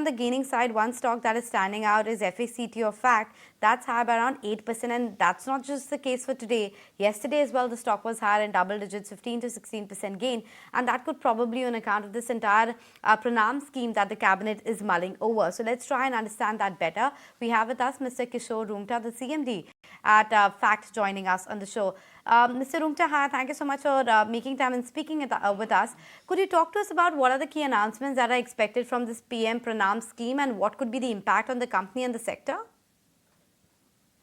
on the gaining side, one stock that is standing out is FACT of fact. That's high by around 8%, and that's not just the case for today. Yesterday as well, the stock was higher in double digits, 15 to 16% gain, and that could probably on account of this entire Pranam scheme that the cabinet is mulling over. So let's try and understand that better. We have with us Mr. Kishor Rungta, the CMD at FACT, joining us on the show. Mr. Rungta, hi, thank you so much for making time and speaking with us. Could you talk to us about what are the key announcements that are expected from this PM PRANAM scheme and what could be the impact on the company and the sector?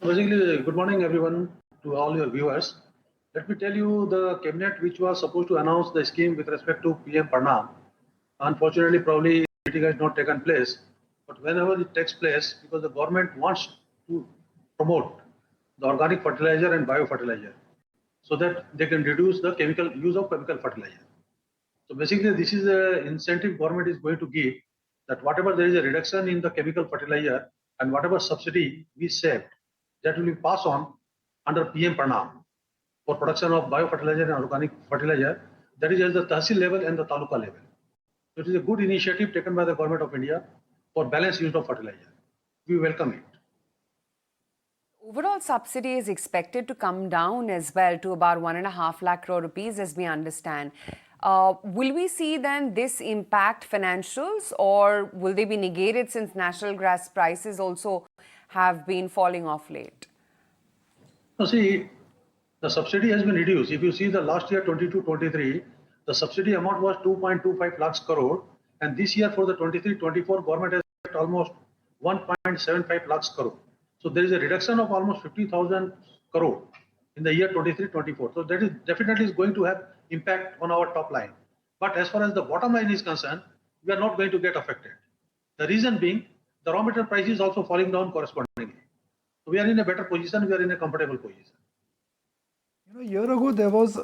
Basically, good morning everyone, to all your viewers. Let me tell you, the cabinet which was supposed to announce the scheme with respect to PM PRANAM, unfortunately probably meeting has not taken place, but whenever it takes place, because the government wants to promote the organic fertilizer and biofertilizer so that they can reduce the use of chemical fertilizer. So basically this is the incentive government is going to give, that whatever there is a reduction in the chemical fertilizer and whatever subsidy we saved, that will be passed on under PM PRANAM for production of biofertilizer and organic fertilizer, that is at the Tahsil level and the Taluka level. So it is a good initiative taken by the government of India for balanced use of fertilizer. We welcome it. Overall subsidy is expected to come down as well to about 1.5 lakh crore rupees, as we understand. Will we see then this impact financials, or will they be negated since natural gas prices also have been falling off late? Now see, the subsidy has been reduced. If you see the last year 22-23, the subsidy amount was 2.25 lakhs crore, and this year for the 23-24 government has almost 1.75 lakhs crore. So there is a reduction of almost 50,000 crore in the year 23-24. So that is definitely going to have impact on our top line. But as far as the bottom line is concerned, we are not going to get affected. The reason being, the raw material price is also falling down correspondingly. So we are in a better position, we are in a comfortable position. You know, a year ago there was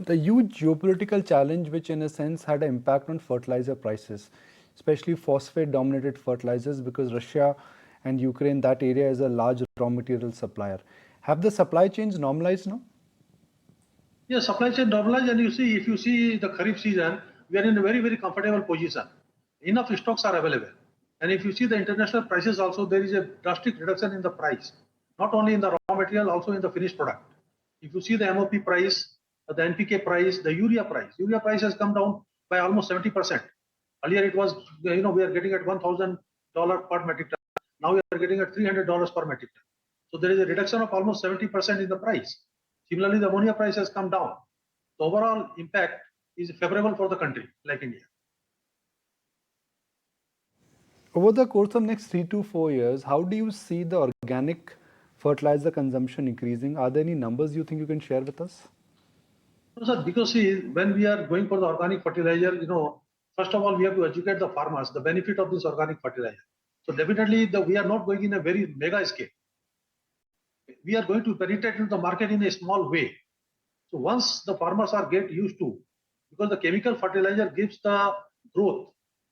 the huge geopolitical challenge which in a sense had an impact on fertilizer prices, especially phosphate dominated fertilizers, because Russia and Ukraine, that area is a large raw material supplier. Have the supply chains normalized now? Yes, supply chain normalized, and you see, if you see the Kharif season, we are in a very, very comfortable position. Enough stocks are available. And if you see the international prices also, there is a drastic reduction in the price, not only in the raw material, also in the finished product. If you see the MOP price, the NPK price, the urea price has come down by almost 70%. Earlier it was, we are getting at $1,000 per metric ton. Now we are getting at $300 per metric ton. So there is a reduction of almost 70% in the price. Similarly, the ammonia price has come down. The overall impact is favorable for the country like India. Over the course of next 3 to 4 years, how do you see the organic fertilizer consumption increasing? Are there any numbers you think you can share with us? No, sir, because see, when we are going for the organic fertilizer, first of all, we have to educate the farmers the benefit of this organic fertilizer. So definitely, we are not going in a very mega scale. We are going to penetrate into the market in a small way. So once the farmers are get used to, because the chemical fertilizer gives the growth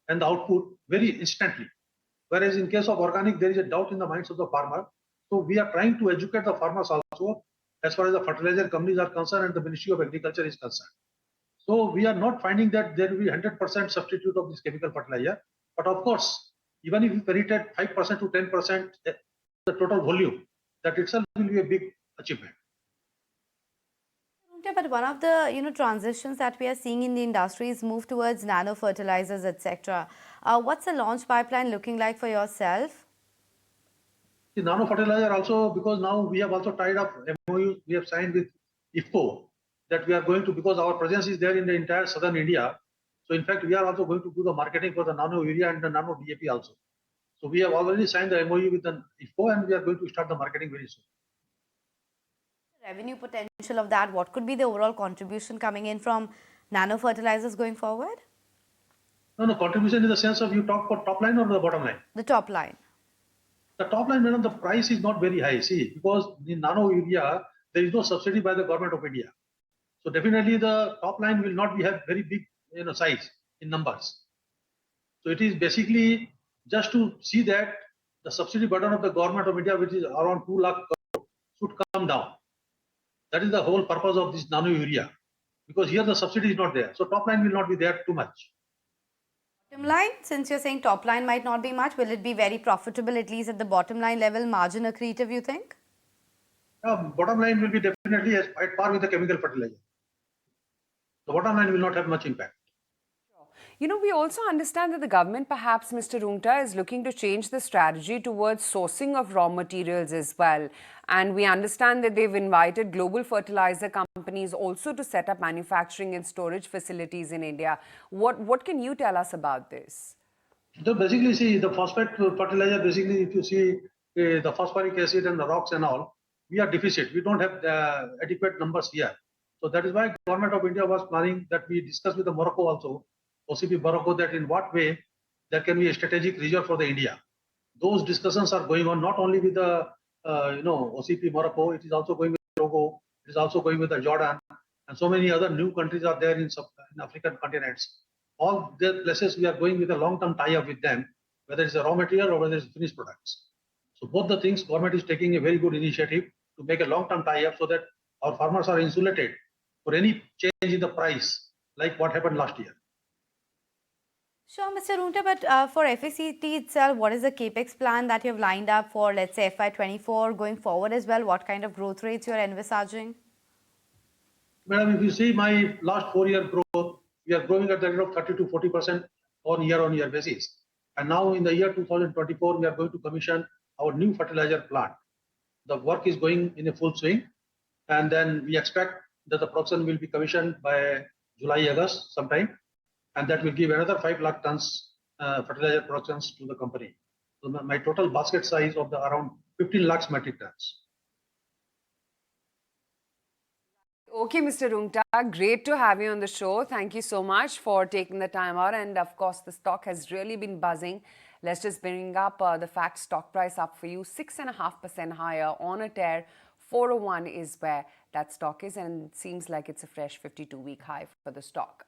and the output very instantly. Whereas in case of organic, there is a doubt in the minds of the farmer. So we are trying to educate the farmers also as far as the fertilizer companies are concerned and the Ministry of Agriculture is concerned. So we are not finding that there will be 100% substitute of this chemical fertilizer. But of course, even if we penetrate 5% to 10% the total volume, that itself will be a big achievement. But one of the transitions that we are seeing in the industry is move towards nano fertilizers, etc. What's the launch pipeline looking like for yourself? The nano fertilizer also, because now we have also tied up MOU, we have signed with IFCO that we are going to, because our presence is there in the entire southern India. So in fact, we are also going to do the marketing for the nano urea and the nano DAP also. So we have already signed the MOU with the IFCO and we are going to start the marketing very soon. Revenue potential of that, what could be the overall contribution coming in from nano fertilizers going forward? No, contribution in the sense of you talk for top line or the bottom line? The top line. The top line, madam, the price is not very high. See, because in nano urea, there is no subsidy by the government of India. So definitely the top line will not have very big size in numbers. So it is basically just to see that the subsidy burden of the government of India, which is around 2 lakh crore, should come down. That is the whole purpose of this nano urea, because here the subsidy is not there. So top line will not be there too much. Bottom line, since you're saying top line might not be much, will it be very profitable, at least at the bottom line level, margin accretive, you think? Bottom line will be definitely at par with the chemical fertilizer. The bottom line will not have much impact. You know, we also understand that the government, perhaps, Mr. Rungta, is looking to change the strategy towards sourcing of raw materials as well. And we understand that they've invited global fertilizer companies also to set up manufacturing and storage facilities in India. What can you tell us about this? So basically, see, the phosphate fertilizer, basically, if you see the phosphoric acid and the rocks and all, we are deficit. We don't have the adequate numbers here. So that is why government of India was planning that we discussed with the Morocco also, OCP Morocco, that in what way there can be a strategic reserve for the India. Those discussions are going on not only with the OCP Morocco, it is also going with Togo, it is also going with the Jordan, and so many other new countries are there in African continents. All the places we are going with a long-term tie-up with them, whether it's a raw material or whether it's finished products. So both the things, government is taking a very good initiative to make a long-term tie-up so that our farmers are insulated for any change in the price, like what happened last year. Sure, Mr. Rungta, but for FACT itself, what is the capex plan that you have lined up for, let's say, FY24 going forward as well? What kind of growth rates you are envisaging? Madam, if you see my last 4-year growth, we are growing at the rate of 30 to 40% on year basis. And now in the year 2024, we are going to commission our new fertilizer plant. The work is going in a full swing, and then we expect that the production will be commissioned by July, August sometime, and that will give another 5 lakh tons fertilizer productions to the company. So my total basket size of the around 15 lakhs metric tons. Okay, Mr. Rungta, great to have you on the show. Thank you so much for taking the time out. And of course, the stock has really been buzzing. Let's just bring up the fact stock price up for you, 6.5% higher on a tear. 401 is where that stock is, and it seems like it's a fresh 52-week high for the stock.